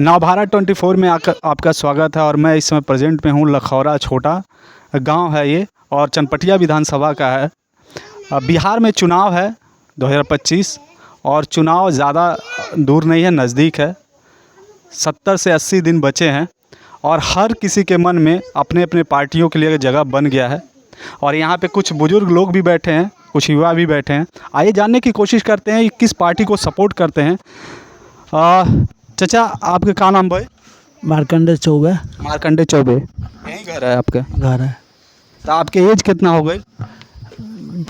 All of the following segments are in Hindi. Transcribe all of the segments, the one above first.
नवभारत 24 में आपका स्वागत है। और मैं इस समय प्रेजेंट में हूँ लखौरा, छोटा गांव है ये और चनपटिया विधानसभा का है। बिहार में चुनाव है 2025 और चुनाव ज़्यादा दूर नहीं है, नज़दीक है। 70 से 80 दिन बचे हैं और हर किसी के मन में अपने अपने पार्टियों के लिए जगह बन गया है। और यहाँ पे कुछ बुजुर्ग लोग भी बैठे हैं, कुछ युवा भी बैठे हैं। आइए जानने की कोशिश करते हैं कि किस पार्टी को सपोर्ट करते हैं। चाचा, आपका क्या नाम भाई? मार्कंडे चौबे। मार्कंडे चौबे, यहीं घर है आपका? घर है। तो आपके एज कितना हो गई?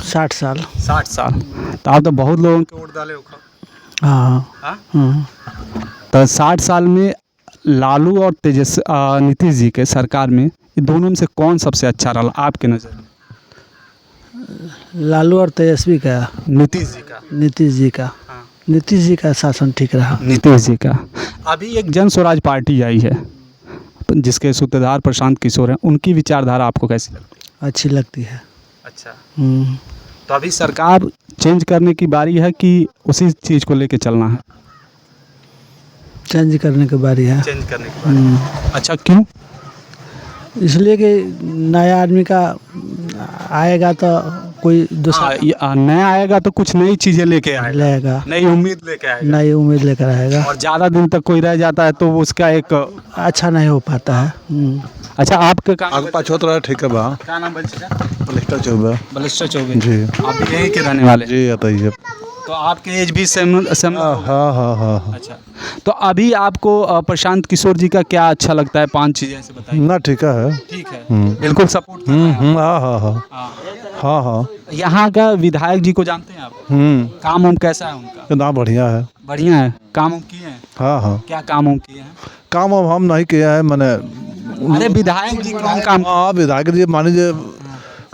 60 साल। 60 साल। तो आप तो बहुत लोगों के वोट डाले हो। हाँ हाँ। तो 60 साल में लालू और नीतीश जी के सरकार में ये दोनों में से कौन सबसे अच्छा रहा आपके नज़र में? लालू और तेजस्वी का? नीतीश जी का। नीतीश जी का। हाँ। नीतीश जी का शासन ठीक रहा। नीतीश जी का। अभी एक जन स्वराज पार्टी आई है जिसके सूत्रधार प्रशांत किशोर हैं, उनकी विचारधारा आपको कैसी लगती है? अच्छी लगती है। अच्छा। तो अभी सरकार चेंज करने की बारी है कि उसी चीज़ को लेके चलना है? चेंज करने की बारी है। चेंज करने की बारी है। अच्छा, क्यों? इसलिए कि नया आदमी का आएगा तो कोई दूसरा नया आएगा तो कुछ नई चीज़ें लेके लाएगा, नई उम्मीद लेके आएगा, नई उम्मीद लेकर आएगा। और ज़्यादा दिन तक कोई रह जाता है तो उसका एक अच्छा नहीं हो पाता है। अच्छा, आपका काम पाछोतरा ठीक है बा। क्या नाम बोलते? बलिस्टर चौबे। बलिस्टर चौबे जी। आप भी यहीं के रहने वाले? जी बताइए। तो आपके एज भी सेम? हाँ। अच्छा, तो अभी आपको प्रशांत किशोर जी का क्या अच्छा लगता है? 5 चीज़ें ऐसे बताइए। ना ठीक है। ठीक है, बिल्कुल सपोर्ट कर रहे हैं। हाँ। यहाँ का विधायक जी को जानते हैं आप? काम उम कैसा है उनका? ना बढ़िया है। बढ़िया है। काम उम किए हैं? हाँ। क्या काम उम किए हैं? काम अब हम नहीं किया है मैंने। अरे विधायक जी कौन काम? हाँ, विधायक जी मान लीजिए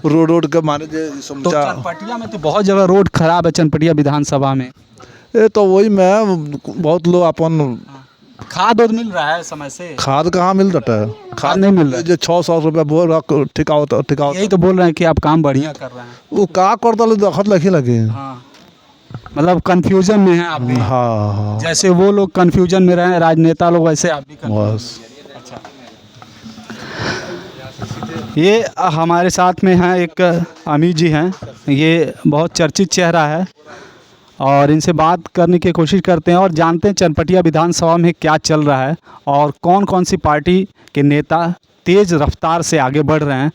रोड के मान लीजिए तो समझा। चनपटिया में तो बहुत जगह रोड खराब है, चनपटिया विधानसभा में। ये तो वही में बहुत लोग अपन खाद मिल रहा है समय से? खाद कहाँ मिल रहा है? खाद नहीं मिल रहा है। जो 600 रुपया बोल रहा ठिकाओ। यही तो बोल रहे हैं कि आप काम बढ़िया कर रहे हैं। वो का करता दखत लगे। हाँ, मतलब कंफ्यूजन में है आप भी। हाँ। जैसे वो लोग कंफ्यूजन में रहे राजनेता लोग, वैसे आप भी बस। अच्छा, ये हमारे साथ में हैं एक अमित जी हैं, ये बहुत चर्चित चेहरा है और इनसे बात करने की कोशिश करते हैं और जानते हैं चनपटिया विधानसभा में क्या चल रहा है और कौन कौन सी पार्टी के नेता तेज़ रफ्तार से आगे बढ़ रहे हैं।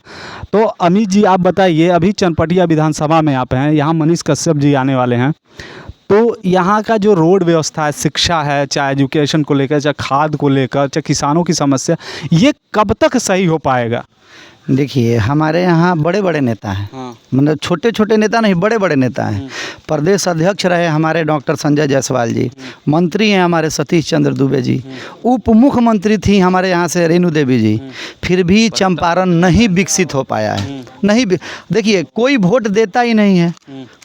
तो अमित जी, आप बताइए, अभी चनपटिया विधानसभा में आप हैं, यहाँ मनीष कश्यप जी आने वाले हैं, तो यहाँ का जो रोड व्यवस्था है, शिक्षा है, चाहे एजुकेशन को लेकर, चाहे खाद को लेकर, चाहे किसानों की समस्या, ये कब तक सही हो पाएगा? देखिए, हमारे यहाँ बड़े बड़े नेता हैं। मतलब छोटे छोटे नेता नहीं, बड़े बड़े नेता हैं। प्रदेश अध्यक्ष रहे हमारे डॉक्टर संजय जायसवाल जी, मंत्री हैं हमारे सतीश चंद्र दुबे जी, उप मुख्यमंत्री थी हमारे यहाँ से रेणु देवी जी। फिर भी चंपारण नहीं विकसित हो पाया है। देखिए, कोई वोट देता ही नहीं है।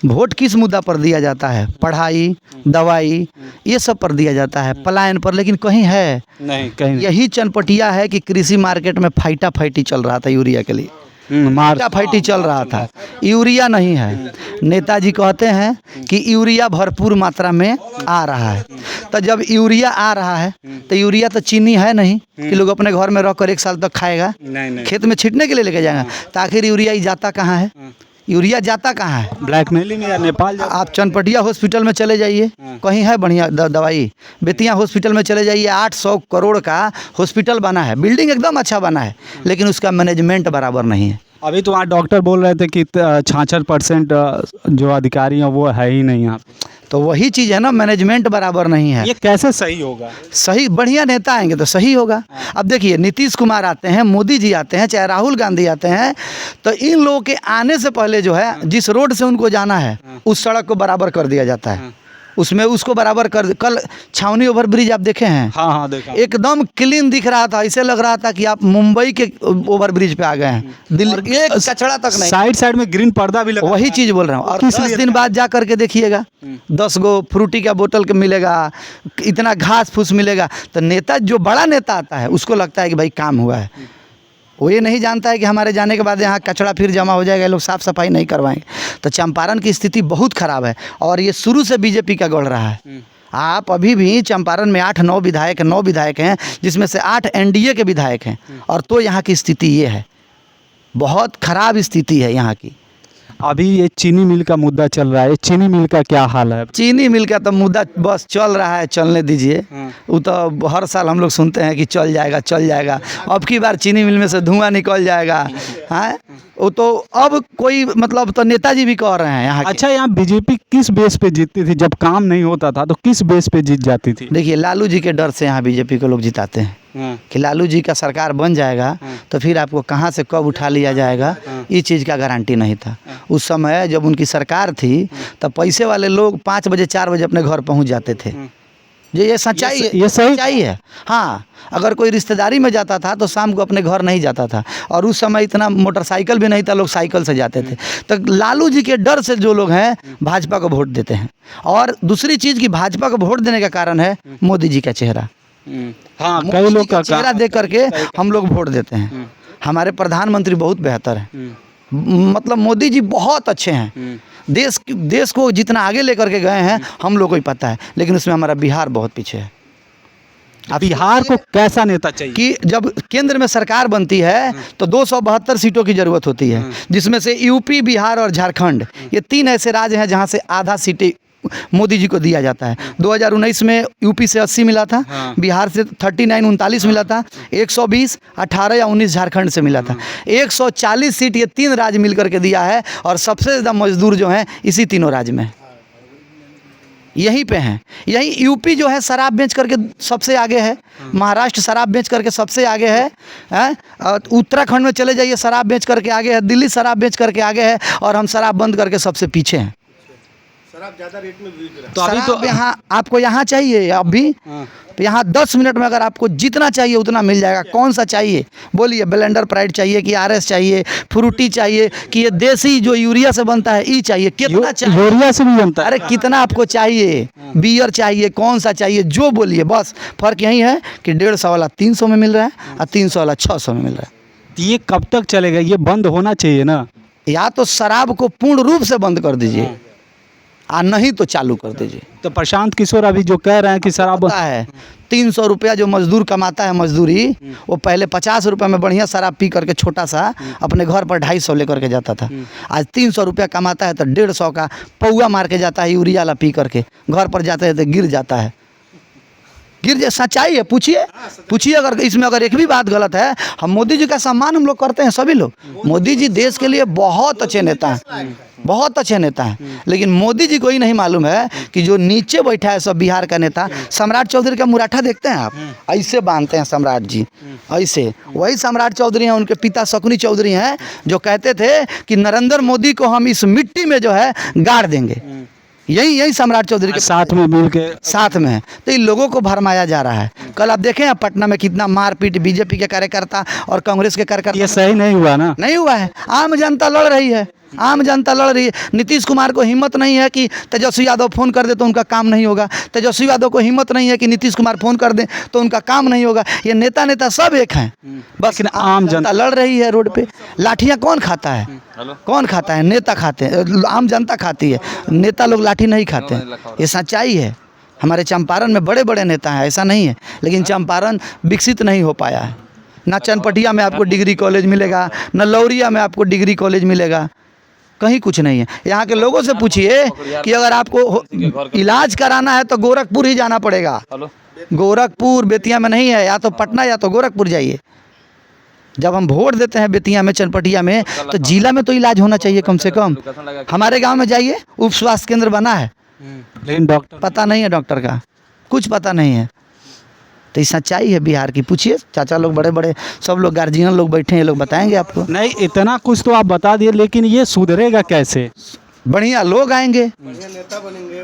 वोट किस मुद्दा पर दिया जाता है? पढ़ाई, दवाई, ये सब पर दिया जाता है, पलायन पर, लेकिन कहीं है नहीं, कहीं नहीं। यही चनपटिया है कि कृषि मार्केट में फाइटा फाइटी चल रहा था यूरिया के लिए। फाइटा फाइटी चल रहा था, यूरिया नहीं है। नेताजी कहते हैं कि यूरिया भरपूर मात्रा में आ रहा है। तो जब यूरिया आ रहा है तो यूरिया तो चीनी है नहीं कि लोग अपने घर में रखकर 1 साल तक खाएगा, खेत में छिटने के लिए लेके जाएगा। तो आखिर यूरिया जाता कहाँ है? यूरिया जाता कहाँ है? ब्लैकमेलिंग या नेपाल जाता? आप चनपटिया हॉस्पिटल में चले जाइए, कहीं है बढ़िया दवाई? बेतिया हॉस्पिटल में चले जाइए, 800 करोड़ का हॉस्पिटल बना है, बिल्डिंग एकदम अच्छा बना है, लेकिन उसका मैनेजमेंट बराबर नहीं है। अभी तो वहाँ डॉक्टर बोल रहे थे कि 66% जो अधिकारी हैं वो है ही नहीं यहाँ पे। तो वही चीज़ है ना, मैनेजमेंट बराबर नहीं है। ये कैसे सही होगा? सही, बढ़िया नेता आएंगे तो सही होगा। अब देखिए, नीतीश कुमार आते हैं, मोदी जी आते हैं, चाहे राहुल गांधी आते हैं, तो इन लोगों के आने से पहले जो है, जिस रोड से उनको जाना है उस सड़क को बराबर कर दिया जाता है, उसमें उसको बराबर कर। कल छावनी ओवर ब्रिज आप देखे हैं? हाँ देखा। एकदम क्लीन दिख रहा था, ऐसे लग रहा था कि आप मुंबई के ओवर ब्रिज पे आ गए हैं। दिल्ली एक कचड़ा तक नहीं, साइड में ग्रीन पर्दा भी लगा। वही चीज़ बोल रहा हूँ। और 10 दिन बाद जा करके देखिएगा, 10 गो फ्रूटी का बोतल के मिलेगा, इतना घास फूस मिलेगा। तो नेता, जो बड़ा नेता आता है, उसको लगता है कि भाई काम हुआ है। वो ये नहीं जानता है कि हमारे जाने के बाद यहाँ कचरा फिर जमा हो जाएगा, लोग साफ़ सफाई नहीं करवाएंगे। तो चंपारण की स्थिति बहुत ख़राब है और ये शुरू से बीजेपी का गढ़ रहा है। आप अभी भी चंपारण में 8-9 विधायक 9 विधायक हैं, जिसमें से 8 एनडीए के विधायक हैं, और तो यहाँ की स्थिति ये है, बहुत खराब स्थिति है यहाँ की। अभी ये चीनी मिल का मुद्दा चल रहा है, ये चीनी मिल का क्या हाल है? चीनी मिल का तो मुद्दा बस चल रहा है, चलने दीजिए। वो तो हर साल हम लोग सुनते हैं कि चल जाएगा चल जाएगा, अब की बार चीनी मिल में से धुआं निकल जाएगा। हाँ, वो तो अब कोई मतलब तो नेताजी भी कह रहे हैं यहाँ के। अच्छा, यहाँ बीजेपी किस बेस पे जीतती थी? जब काम नहीं होता था तो किस बेस पे जीत जाती थी? देखिए, लालू जी के डर से यहाँ बीजेपी को लोग जिताते हैं कि लालू जी का सरकार बन जाएगा तो फिर आपको कहाँ से कब उठा लिया जाएगा, इस चीज़ का गारंटी नहीं था। उस समय जब उनकी सरकार थी तब पैसे वाले लोग 5 बजे 4 बजे अपने घर पहुँच जाते थे। ये सच्चाई है, ये सच्चाई है। हाँ, अगर कोई रिश्तेदारी में जाता था तो शाम को अपने घर नहीं जाता था, और उस समय इतना मोटरसाइकिल भी नहीं था, लोग साइकिल से जाते थे। तो लालू जी के डर से जो लोग हैं भाजपा को वोट देते हैं। और दूसरी चीज़ की भाजपा को वोट देने का कारण है मोदी जी का चेहरा। हाँ, कई लोग का चेहरा देख करके हम लोग वोट देते हैं। हमारे प्रधानमंत्री बहुत बेहतर है, मतलब मोदी जी बहुत अच्छे हैं। देश को जितना आगे लेकर के गए हैं हम लोग को ही पता है, लेकिन उसमें हमारा बिहार बहुत पीछे है। बिहार को कैसा नेता चाहिए? कि जब केंद्र में सरकार बनती है तो 272 सीटों की ज़रूरत होती है, जिसमें से यूपी, बिहार और झारखंड, ये 3 ऐसे राज्य हैं जहां से आधा सीटें मोदी जी को दिया जाता है। 2019 में यूपी से 80 मिला था, बिहार से 39-39 मिला था, 120, 18 या 19 झारखंड से मिला था। 140 सीट ये 3 राज्य मिलकर के दिया है, और सबसे ज़्यादा मजदूर जो हैं इसी तीनों राज्य में यहीं पे हैं। यही यूपी जो है शराब बेच करके सबसे आगे है, महाराष्ट्र शराब बेच करके सबसे आगे है, और उत्तराखंड में चले जाइए शराब बेच करके आगे है, दिल्ली शराब बेच करके आगे है, और हम शराब बंद करके सबसे पीछे हैं। शराब ज़्यादा रेट में बिक रहा है। तो अभी तो यहाँ आपको यहाँ चाहिए, अभी यहाँ 10 मिनट में अगर आपको जितना चाहिए उतना मिल जाएगा। कौन सा चाहिए बोलिए? ब्लेंडर प्राइड चाहिए कि आरएस चाहिए, फ्रूटी चाहिए कि ये देसी जो यूरिया से बनता है ई चाहिए? कितना चाहिए? यूरिया से भी बनता है। अरे कितना आपको चाहिए? बियर चाहिए? कौन सा चाहिए जो बोलिए, बस फर्क यही है कि 150 वाला 300 में मिल रहा है और 300 वाला 600 में मिल रहा है। ये कब तक चलेगा? ये बंद होना चाहिए ना। या तो शराब को पूर्ण रूप से बंद कर दीजिए, और नहीं तो चालू कर दीजिए। तो प्रशांत किशोर अभी जो कह रहे हैं कि शराब होता है 300 रुपया जो मजदूर कमाता है मजदूरी, वो पहले 50 रुपये में बढ़िया शराब पी करके छोटा सा अपने घर पर 250 लेकर के जाता था। आज 300 रुपया कमाता है तो 150 का पौआ मार के जाता है यूरिया वाला पी करके, घर पर जाते हैं तो गिर जाता है। सच्चाई है, पूछिए अगर इसमें अगर एक भी बात गलत है। हम मोदी जी का सम्मान हम लोग करते हैं सभी लोग। मोदी जी देश के लिए बहुत अच्छे नेता हैं, बहुत अच्छे नेता हैं, लेकिन मोदी जी को ही नहीं मालूम है कि जो नीचे बैठा है सब बिहार का नेता, सम्राट चौधरी का मुराठा देखते हैं आप, ऐसे बांधते हैं सम्राट जी, ऐसे। वही सम्राट चौधरी हैं, उनके पिता शकुनी चौधरी हैं, जो कहते थे कि नरेंद्र मोदी को हम इस मिट्टी में जो है गाड़ देंगे। यही सम्राट चौधरी के साथ में मिल के साथ में है। तो इन लोगों को भरमाया जा रहा है। कल आप देखें आप पटना में कितना मारपीट बीजेपी के कार्यकर्ता और कांग्रेस के कार्यकर्ता। ये सही नहीं हुआ ना? नहीं हुआ है। आम जनता लड़ रही है, आम जनता लड़ रही है। नीतीश कुमार को हिम्मत नहीं है कि तेजस्वी यादव फ़ोन कर दे तो उनका काम नहीं होगा, तेजस्वी यादव को हिम्मत नहीं है कि नीतीश कुमार फ़ोन कर दे तो उनका काम नहीं होगा। ये नेता सब एक हैं, बस आम जनता लड़ रही है रोड पे। लाठियाँ कौन खाता है? कौन खाता है? नेता खाते हैं, आम जनता खाती है, नेता लोग लाठी नहीं खाते हैं। ये सच्चाई है। हमारे चंपारण में बड़े बड़े नेता हैं, ऐसा नहीं है, लेकिन चंपारण विकसित नहीं हो पाया है। ना चनपटिया में आपको डिग्री कॉलेज मिलेगा, न लौरिया में आपको डिग्री कॉलेज मिलेगा, कहीं कुछ नहीं है। यहाँ के लोगों से पूछिए कि अगर आपको इलाज कराना है तो गोरखपुर ही जाना पड़ेगा। गोरखपुर बेतिया में नहीं है, या तो पटना या तो गोरखपुर जाइए। जब हम वोट देते हैं बेतिया में, चनपटिया में, तो जिला में तो इलाज होना चाहिए कम से कम। हमारे गांव में जाइए, उप स्वास्थ्य केंद्र बना है, लेकिन डॉक्टर पता नहीं है, डॉक्टर का कुछ पता नहीं है। तो ये सच्चाई है बिहार की। पूछिए चाचा लोग, बड़े बड़े सब लोग गार्जियन लोग बैठे हैं, लोग बताएंगे आपको। नहीं, इतना कुछ तो आप बता दिए, लेकिन ये सुधरेगा कैसे? बढ़िया लोग आएंगे,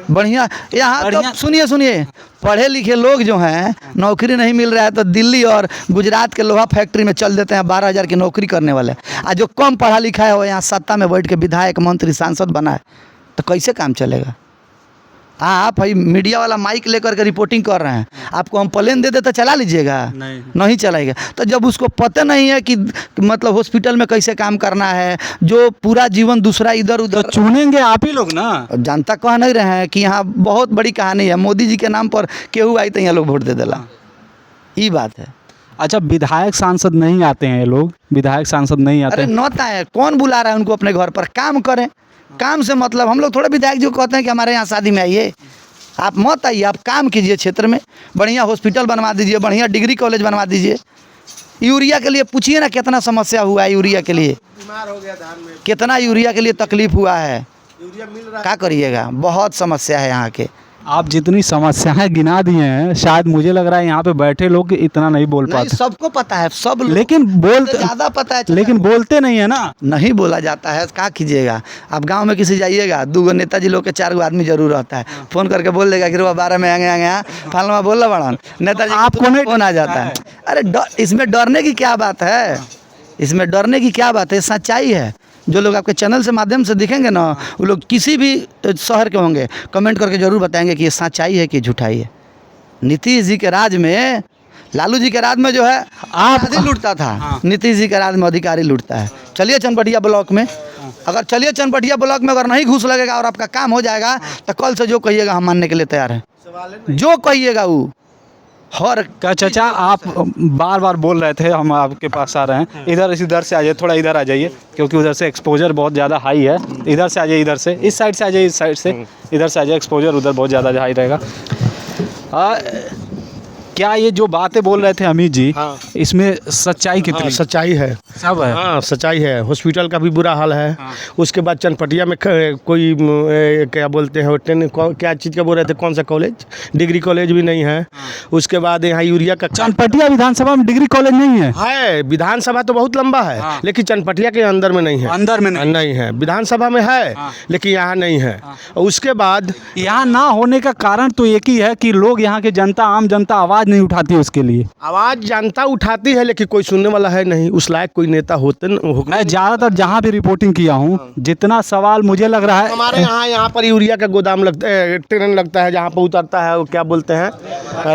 बढ़िया यहाँ तो सुनिए पढ़े लिखे लोग जो हैं, नौकरी नहीं मिल रहा है तो दिल्ली और गुजरात के लोहा फैक्ट्री में चल देते हैं 12,000 की नौकरी करने वाले। आज जो कम पढ़ा लिखा है वो यहाँ सत्ता में बैठ के विधायक, मंत्री, सांसद बना है, तो कैसे काम चलेगा? आप भाई मीडिया वाला माइक लेकर के रिपोर्टिंग कर रहे हैं, आपको हम प्लेन दे दे तो चला लीजिएगा? नहीं चलाएगा। तो जब उसको पता नहीं है कि मतलब हॉस्पिटल में कैसे काम करना है, जो पूरा जीवन दूसरा इधर तो उधर चुनेंगे आप ही लोग ना। जनता कह नहीं रहे हैं कि यहाँ बहुत बड़ी कहानी है, मोदी जी के नाम पर केहू आई तो यहाँ लोग वोट दे देला, ये बात है। अच्छा, विधायक सांसद नहीं आते हैं ये लोग, विधायक सांसद नहीं आते अरे हैं। नौता है, कौन बुला रहा है उनको अपने घर पर? काम करें, काम से मतलब। हम लोग थोड़ा विधायक जी को कहते हैं कि हमारे यहाँ शादी में आइए, आप मत आइए, आप काम कीजिए क्षेत्र में, बढ़िया हॉस्पिटल बनवा दीजिए, बढ़िया डिग्री कॉलेज बनवा दीजिए। यूरिया के लिए पूछिए ना कितना समस्या हुआ है, यूरिया के लिए बीमार हो गया धान में, कितना यूरिया के लिए तकलीफ हुआ है, यूरिया मिल रहा है। क्या करिएगा, बहुत समस्या है यहाँ के। आप जितनी समस्याएं गिना दी हैं, शायद मुझे लग रहा है यहाँ पे बैठे लोग इतना नहीं बोल नहीं, पाते, सबको पता है, सब लोग लेकिन बोलते ज़्यादा पता है। लेकिन बोलते नहीं है ना। नहीं बोला जाता है, क्या कीजिएगा। आप गांव में किसी जाइएगा, 2 नेताजी लोग के 4 आदमी जरूर रहता है, फोन करके बोल देगा कि 12 में आएंगे फालमा बोल रहा बड़ा नेताजी, आपको नहीं फोन आ जाता है। अरे इसमें डरने की क्या बात है, इसमें डरने की क्या बात है, सच्चाई है। जो लोग आपके चैनल से माध्यम से दिखेंगे ना, वो लोग किसी भी शहर के होंगे, कमेंट करके जरूर बताएंगे कि ये सच्चाई है कि झूठाई है। नीतीश जी के राज में, लालू जी के राज में जो है आप लूटता था, नीतीश जी के राज में अधिकारी लूटता है। चलिए चनपटिया ब्लॉक में, अगर चलिए चनपटिया ब्लॉक में अगर नहीं घूस लगेगा और आपका काम हो जाएगा तो कल से जो कहिएगा हम मानने के लिए तैयार हैं, जो कहिएगा वो। और क्या चाचा, आप बार बार बोल रहे थे हम आपके पास आ रहे हैं, इधर से आ जाइए, थोड़ा इधर आ जाइए, क्योंकि उधर से एक्सपोजर बहुत ज़्यादा हाई है। इधर से आ जाइए, इधर से, इस साइड से आ जाइए, इस साइड से, इधर से आ जाइए, एक्सपोजर उधर बहुत ज़्यादा हाई रहेगा। क्या ये जो बातें बोल रहे थे अमित जी, हाँ। इसमें सच्चाई कितनी? सच्चाई है, सब है। हाँ सच्चाई है। हॉस्पिटल का भी बुरा हाल है। उसके बाद चनपटिया में कोई क्या बोलते हैं, क्या चीज़ का बोल रहे थे, कौन सा कॉलेज, डिग्री कॉलेज भी नहीं है। उसके बाद यहाँ यूरिया का चनपटिया विधानसभा में डिग्री कॉलेज नहीं है। विधानसभा तो बहुत लंबा है, लेकिन चनपटिया के अंदर में नहीं है। अंदर में नहीं है, विधानसभा में है लेकिन यहाँ नहीं है। उसके बाद यहाँ ना होने का कारण तो एक ही है कि लोग यहाँ के जनता, आम जनता आवाज़ नहीं उठाती उसके लिए। आवाज़ जनता उठाती है लेकिन कोई सुनने वाला है नहीं, उस लायक कोई नेता होते मैं ज़्यादातर जहाँ भी रिपोर्टिंग किया हूँ, जितना सवाल मुझे लग रहा है, हमारे यहाँ पर यूरिया का गोदाम लगता है, ट्रेन लगता है, जहाँ पर उतरता है वो क्या बोलते हैं,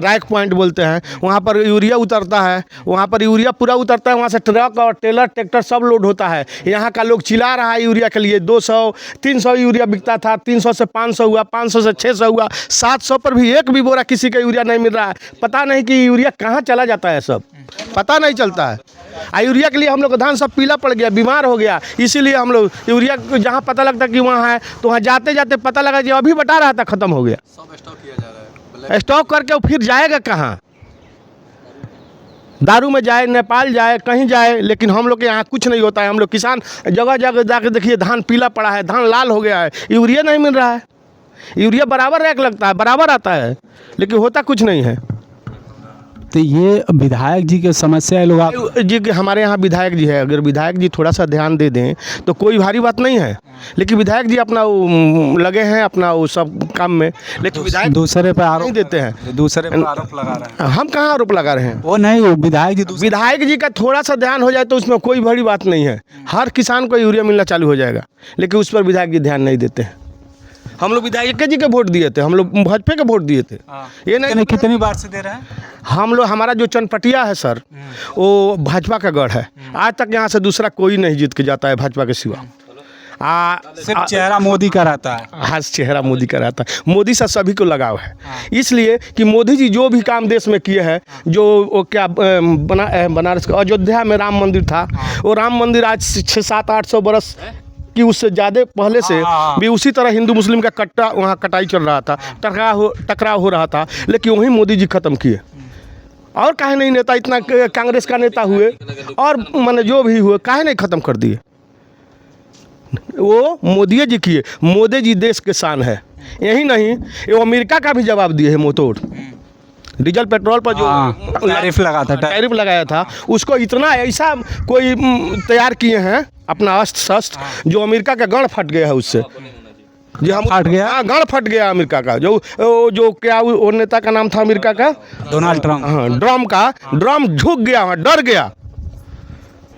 रैक पॉइंट बोलते हैं, वहाँ पर यूरिया उतरता है, वहाँ पर यूरिया पूरा उतरता है, वहाँ से ट्रक और टेलर ट्रैक्टर सब लोड होता है। यहाँ का लोग चिल्ला रहा है यूरिया के लिए, 200-300 यूरिया बिकता था, 300 से 500 हुआ, 500 से 600 हुआ, 700 पर भी एक भी बोरा किसी का यूरिया नहीं मिल रहा है। पता नहीं कि यूरिया कहाँ चला जाता है, सब पता नहीं चलता है। यूरिया के लिए हम लोग का धान सब पीला पड़ गया, बीमार हो गया, इसीलिए हम लोग यूरिया जहाँ पता लगता कि वहाँ है तो वहाँ जाते जाते पता लगा जो अभी बता रहा था ख़त्म हो गया, सब स्टॉक किया जा रहा है। स्टॉक करके फिर जाएगा कहाँ, दारू में जाए, नेपाल जाए, कहीं जाए, लेकिन हम लोग के यहाँ कुछ नहीं होता है। हम लोग किसान जगह जगह जाकर देखिए, धान पीला पड़ा है, धान लाल हो गया है, यूरिया नहीं मिल रहा है। यूरिया बराबर रैक लगता है, बराबर आता है, लेकिन होता कुछ नहीं है। तो ये विधायक जी के समस्या है। लोग आप जी हमारे यहाँ विधायक जी है, अगर विधायक जी थोड़ा सा ध्यान दे दें तो कोई भारी बात नहीं है, लेकिन विधायक जी अपना लगे हैं अपना वो सब काम में, लेकिन विधायक दूसरे पर आरोप नहीं देते हैं, दूसरे पर आरोप लगा रहे हैं। हम कहाँ आरोप लगा रहे हैं, वो नहीं, वो विधायक जी का थोड़ा सा ध्यान हो जाए तो उसमें कोई बड़ी बात नहीं है। हर किसान को यूरिया मिलना चालू हो जाएगा, लेकिन उस पर विधायक जी ध्यान नहीं देते हैं। हम लोग विधायक जी के वोट दिए थे, हम लोग भाजपा के वोट दिए थे। ये नहीं कितनी बार से दे रहे हैं हम लोग, हमारा जो चनपटिया है सर, वो भाजपा का गढ़ है। आज तक यहाँ से दूसरा कोई नहीं जीत के जाता है भाजपा के सिवा। सिर्फ चेहरा मोदी का रहता है। हाँ, चेहरा मोदी का रहता है। मोदी से सभी को लगाव है, इसलिए कि मोदी जी जो भी काम देश में किए हैं, जो वो क्या बनारस अयोध्या में राम मंदिर था, वो राम मंदिर आज 600-700-800 बरस कि उससे ज़्यादा पहले से भी उसी तरह हिंदू मुस्लिम का वहाँ कटाई चल रहा था, टकराव हो रहा था, लेकिन वही मोदी जी ख़त्म किए। और काहे नहीं नेता इतना कांग्रेस का नेता हुए और माने जो भी हुए, काहे नहीं ख़त्म कर दिए, वो मोदी जी किए। मोदी जी देश के शान है। यही नहीं, वो अमेरिका का भी जवाब दिए है मुँहतोड़। डीजल पेट्रोल पर जो टैरिफ लगाया था, उसको इतना ऐसा कोई तैयार किए हैं अपना अस्त्र शस्त्र, जो अमेरिका का गण फट गया है उससे। जी हम फट गया, हाँ गण फट गया अमेरिका का। जो क्या वो नेता का नाम था अमेरिका का, डोनाल्ड ट्रम्प। हाँ, ड्रम झुक गया, डर गया।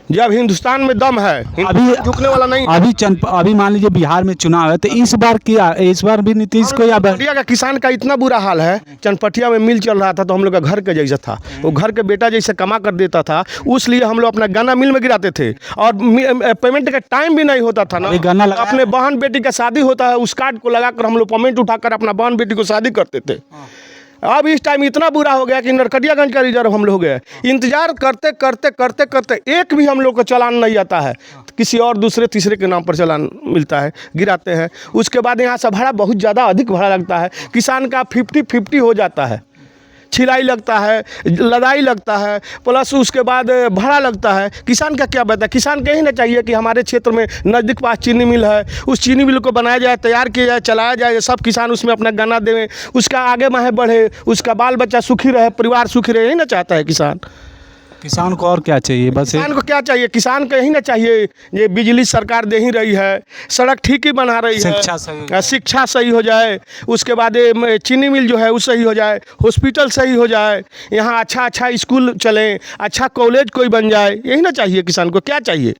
जब हिंदुस्तान में दम है, अभी झुकने वाला नहीं। अभी मान लीजिए बिहार में चुनाव है, तो इस बार भी नीतीश को या चनपटिया का किसान का इतना बुरा हाल है, चनपटिया में मिल चल रहा था तो हम लोग का घर के जैसा था, वो घर के बेटा जैसे कमा कर देता था, उसलिए हम लोग अपना गन्ना मिल में गिराते थे और पेमेंट का टाइम भी नहीं होता था ना। गन्ना लगाया? अपने बहन बेटी का शादी होता है, उस कार्ड को लगाकर हम लोग पेमेंट उठाकर अपना बहन बेटी को शादी करते थे। अब इस टाइम इतना बुरा हो गया कि नरकटियागंज का रिजर्व हम लोग हो गए, इंतजार करते करते करते करते एक भी हम लोग को चालान नहीं आता है, किसी और दूसरे तीसरे के नाम पर चालान मिलता है, गिराते हैं। उसके बाद यहाँ से भाड़ा बहुत ज़्यादा अधिक भाड़ा लगता है, किसान का 50-50 हो जाता है, छिलाई लगता है, लदाई लगता है, प्लस उसके बाद भाड़ा लगता है। किसान का क्या बता, किसान कहीं ना चाहिए कि हमारे क्षेत्र में नज़दीक पास चीनी मिल है, उस चीनी मिल को बनाया जाए, तैयार किया जाए, चलाया जाए, सब किसान उसमें अपना गन्ना दें, उसका आगे माहे बढ़े, उसका बाल बच्चा सुखी रहे, परिवार सुखी रहे, यही ना चाहता है किसान। किसान को और क्या चाहिए? बस किसान को क्या चाहिए? किसान को यही ना चाहिए, ये बिजली सरकार दे ही रही है, सड़क ठीक ही बना रही है, शिक्षा सही हो जाए, उसके बाद चीनी मिल जो है वो सही हो जाए, हॉस्पिटल सही हो जाए, यहाँ अच्छा स्कूल चले, अच्छा कॉलेज कोई बन जाए, यही ना चाहिए किसान को। क्या चाहिए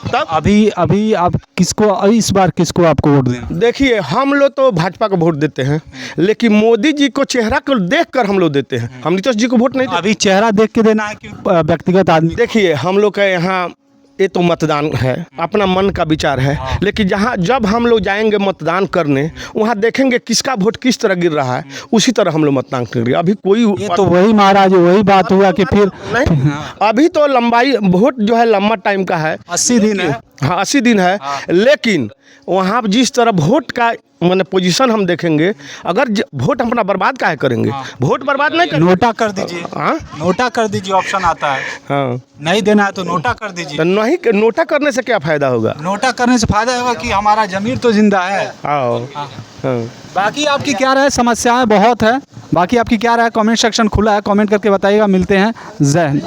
तब? अभी आप इस बार किसको आपको वोट दें? देखिए, हम लोग तो भाजपा को वोट देते हैं, लेकिन मोदी जी को चेहरा को देखकर हम लोग देते हैं, हम नीतीश जी को वोट नहीं देते। अभी चेहरा देख के देना है कि व्यक्तिगत आदमी? देखिए, हम लोग का यहाँ ये तो मतदान है, अपना मन का विचार है, लेकिन जब हम लोग जाएंगे मतदान करने, वहाँ देखेंगे किसका वोट किस तरह गिर रहा है, उसी तरह हम लोग मतदान करेंगे। अभी कोई ये तो वही महाराज, वही बात हुआ कि फिर नहीं, अभी तो लंबाई वोट जो है लंबा टाइम का है, 80 दिन है। हाँ 80 दिन है, लेकिन वहाँ जिस तरह वोट का मैंने पोजीशन हम देखेंगे, अगर वोट अपना बर्बाद काहे करेंगे? वोट बर्बाद नहीं करेंगे, नोटा कर दीजिए। हाँ नोटा कर दीजिए, ऑप्शन आता है। हाँ, नहीं देना है तो नोटा कर दीजिए। तो नहीं, नोटा करने से क्या फायदा होगा? नोटा करने से फायदा होगा कि हमारा जमीर तो जिंदा है। आओ। हाँ। बाकी आपकी क्या राय? समस्याएं बहुत है, बाकी आपकी क्या राय? कमेंट सेक्शन खुला है, कमेंट करके बताइएगा। मिलते हैं, जय हिंद।